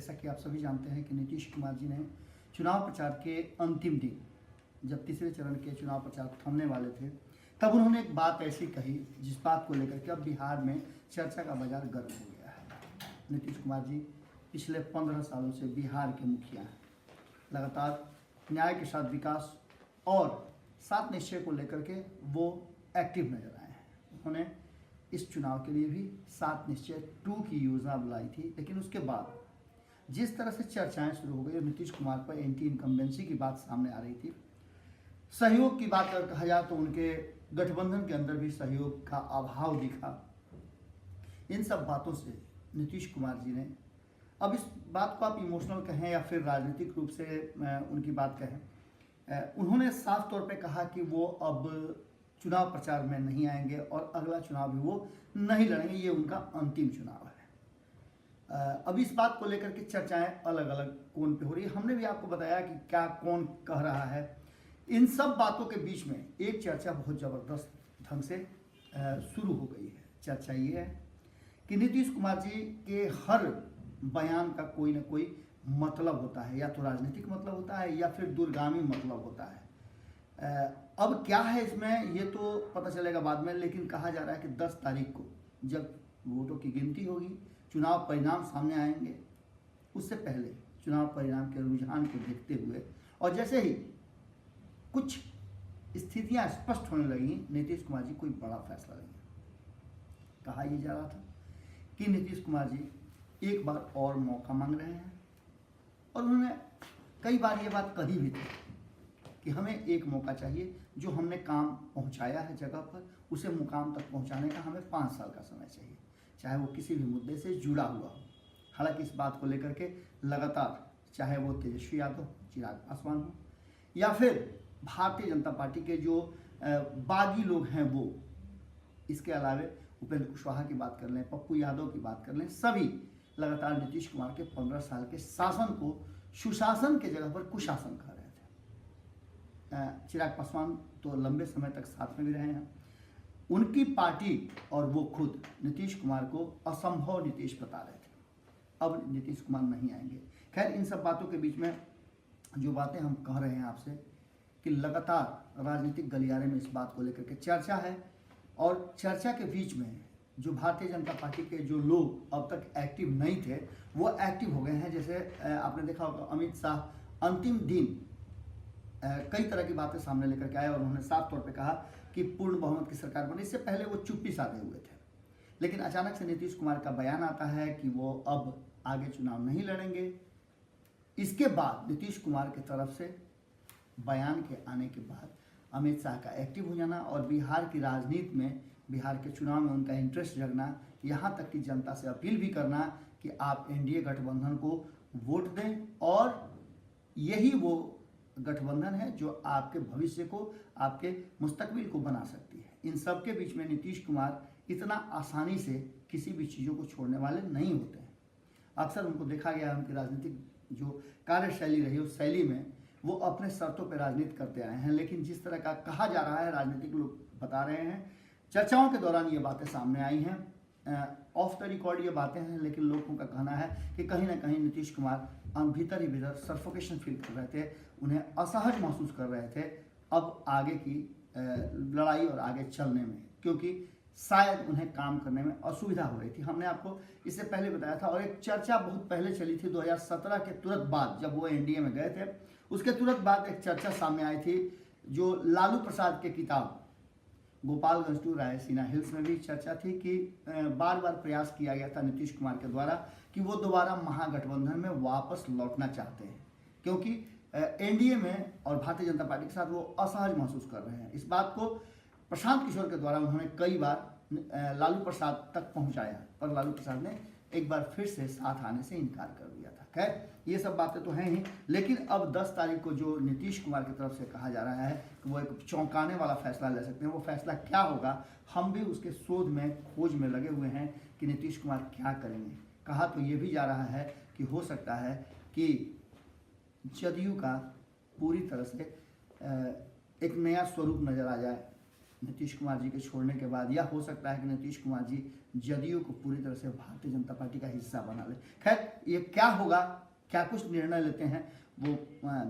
जैसा कि आप सभी जानते हैं कि नीतीश कुमार जी ने चुनाव प्रचार के अंतिम दिन, जब तीसरे चरण के चुनाव प्रचार थमने वाले थे, तब उन्होंने एक बात ऐसी कही जिस बात को लेकर के अब बिहार में चर्चा का बाजार गर्म हो गया है। नीतीश कुमार जी पिछले 15 सालों से बिहार के मुखिया हैं। लगातार न्याय के साथ विकास और 7 निश्चय को लेकर के वो एक्टिव नजर आए हैं। उन्होंने इस चुनाव के लिए भी 7 निश्चय 2 की योजना बुलाई थी, लेकिन उसके बाद जिस तरह से चर्चाएं शुरू हो गई और नीतीश कुमार पर एंटी इनकम्बेंसी की बात सामने आ रही थी, सहयोग की बात अगर कहा जाए तो उनके गठबंधन के अंदर भी सहयोग का अभाव दिखा। इन सब बातों से नीतीश कुमार जी ने, अब इस बात को आप इमोशनल कहें या फिर राजनीतिक रूप से उनकी बात कहें, उन्होंने साफ तौर पे कहा कि वो अब चुनाव प्रचार में नहीं आएंगे और अगला चुनाव भी वो नहीं लड़ेंगे। ये उनका अंतिम चुनाव है। अब इस बात को लेकर के चर्चाएं अलग अलग कोण पे हो रही है। हमने भी आपको बताया कि क्या कौन कह रहा है। इन सब बातों के बीच में एक चर्चा बहुत ज़बरदस्त ढंग से शुरू हो गई है। चर्चा ये है कि नीतीश कुमार जी के हर बयान का कोई ना कोई मतलब होता है, या तो राजनीतिक मतलब होता है या फिर दूरगामी मतलब होता है। अब क्या है इसमें ये तो पता चलेगा बाद में, लेकिन कहा जा रहा है कि 10 तारीख को जब वोटों की गिनती होगी, चुनाव परिणाम सामने आएंगे, उससे पहले चुनाव परिणाम के रुझान को देखते हुए और जैसे ही कुछ स्थितियां स्पष्ट होने लगी, नीतीश कुमार जी कोई बड़ा फैसला लेंगे। कहा यह जा रहा था कि नीतीश कुमार जी एक बार और मौका मांग रहे हैं और उन्होंने कई बार ये बात कही भी थी कि हमें एक मौका चाहिए। जो हमने काम पहुंचाया है जगह पर, उसे मुकाम तक पहुंचाने का हमें 5 साल का समय चाहिए, चाहे वो किसी भी मुद्दे से जुड़ा हुआ हो। हालांकि इस बात को लेकर के लगातार, चाहे वो तेजस्वी यादव, चिराग पासवान हो या फिर भारतीय जनता पार्टी के जो बागी लोग हैं वो, इसके अलावा उपेंद्र कुशवाहा की बात कर लें, पप्पू यादव की बात कर लें, सभी लगातार नीतीश कुमार के 15 साल के शासन को सुशासन के जगह पर कुशासन कह रहे थे। चिराग पासवान तो लंबे समय तक साथ में भी रहे हैं। उनकी पार्टी और वो खुद नीतीश कुमार को असंभव नीतीश बता रहे थे। अब नीतीश कुमार नहीं आएंगे। खैर, इन सब बातों के बीच में जो बातें हम कह रहे हैं आपसे कि लगातार राजनीतिक गलियारे में इस बात को लेकर के चर्चा है और चर्चा के बीच में जो भारतीय जनता पार्टी के जो लोग अब तक एक्टिव नहीं थे वो एक्टिव हो गए हैं। जैसे आपने देखा होगा अमित शाह अंतिम दिन कई तरह की बातें सामने लेकर के आए और उन्होंने साफ तौर पे कहा कि पूर्ण बहुमत की सरकार बने। इससे पहले वो चुप्पी साधे हुए थे, लेकिन अचानक से नीतीश कुमार का बयान आता है कि वो अब आगे चुनाव नहीं लड़ेंगे। इसके बाद नीतीश कुमार की तरफ से बयान के आने के बाद अमित शाह का एक्टिव हो जाना और बिहार की राजनीति में, बिहार के चुनाव में उनका इंटरेस्ट जगना, यहाँ तक कि जनता से अपील भी करना कि आप एनडीए गठबंधन को वोट दें और यही वो गठबंधन है जो आपके भविष्य को, आपके मुस्तकबिल को बना सकती है। इन सब के बीच में नीतीश कुमार इतना आसानी से किसी भी चीज़ों को छोड़ने वाले नहीं होते हैं। अक्सर उनको देखा गया, उनकी राजनीतिक जो कार्यशैली रही उस शैली में वो अपने शर्तों पर राजनीति करते आए हैं। लेकिन जिस तरह का कहा जा रहा है, राजनीतिक लोग बता रहे हैं, चर्चाओं के दौरान ये बातें सामने आई हैं, ऑफ द रिकॉर्ड ये बातें हैं, लेकिन लोगों का कहना है कि कहीं ना कहीं नीतीश कुमार भीतर ही भीतर सफोकेशन फील कर रहे थे, उन्हें असहज महसूस कर रहे थे अब आगे की लड़ाई और आगे चलने में, क्योंकि शायद उन्हें काम करने में असुविधा हो रही थी। हमने आपको इससे पहले बताया था और एक चर्चा बहुत पहले चली थी 2017 के तुरंत बाद, जब वो एनडीए में गए थे, उसके तुरंत बाद एक चर्चा सामने आई थी जो लालू प्रसाद के किताब गोपालगंज टू रायसीना हिल्स में भी चर्चा थी कि बार बार प्रयास किया गया था नीतीश कुमार के द्वारा कि वो दोबारा महागठबंधन में वापस लौटना चाहते हैं, क्योंकि एनडीए में और भारतीय जनता पार्टी के साथ वो असहज महसूस कर रहे हैं। इस बात को प्रशांत किशोर के द्वारा उन्होंने कई बार लालू प्रसाद तक पहुंचाया, पर लालू प्रसाद ने एक बार फिर से साथ आने से इनकार कर दिया था। खैर, ये सब बातें तो हैं ही, लेकिन अब 10 तारीख को जो नीतीश कुमार की तरफ से कहा जा रहा है कि वो एक चौंकाने वाला फैसला ले सकते हैं, वो फैसला क्या होगा, हम भी उसके शोध में, खोज में लगे हुए हैं कि नीतीश कुमार क्या करेंगे। कहा तो ये भी जा रहा है कि हो सकता है कि जदयू का पूरी तरह से एक नया स्वरूप नजर आ जाए नीतीश कुमार जी के छोड़ने के बाद, या हो सकता है कि नीतीश कुमार जी जदयू को पूरी तरह से भारतीय जनता पार्टी का हिस्सा बना ले। खैर ये क्या होगा, क्या कुछ निर्णय लेते हैं वो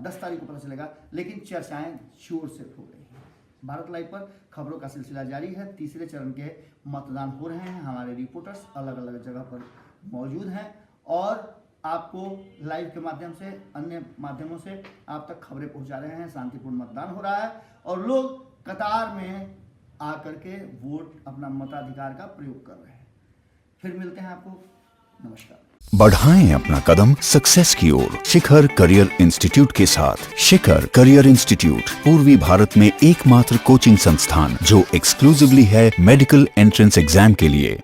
10 तारीख को पता चलेगा, लेकिन चर्चाएं जोर से हो रही हैं। भारत लाइव पर खबरों का सिलसिला जारी है। तीसरे चरण के मतदान हो रहे हैं। हमारे रिपोर्टर्स अलग अलग जगह पर मौजूद हैं और आपको लाइव के माध्यम से, अन्य माध्यमों से आप तक खबरें पहुंचा रहे हैं। शांतिपूर्ण मतदान हो रहा है और लोग कतार में आकर के वोट, अपना मताधिकार का प्रयोग कर रहे हैं। फिर मिलते हैं आपको। नमस्कार। बढ़ाएं अपना कदम सक्सेस की ओर शिखर करियर इंस्टीट्यूट के साथ। शिखर करियर इंस्टीट्यूट पूर्वी भारत में एकमात्र कोचिंग संस्थान जो एक्सक्लूसिवली है मेडिकल एंट्रेंस एग्जाम के लिए।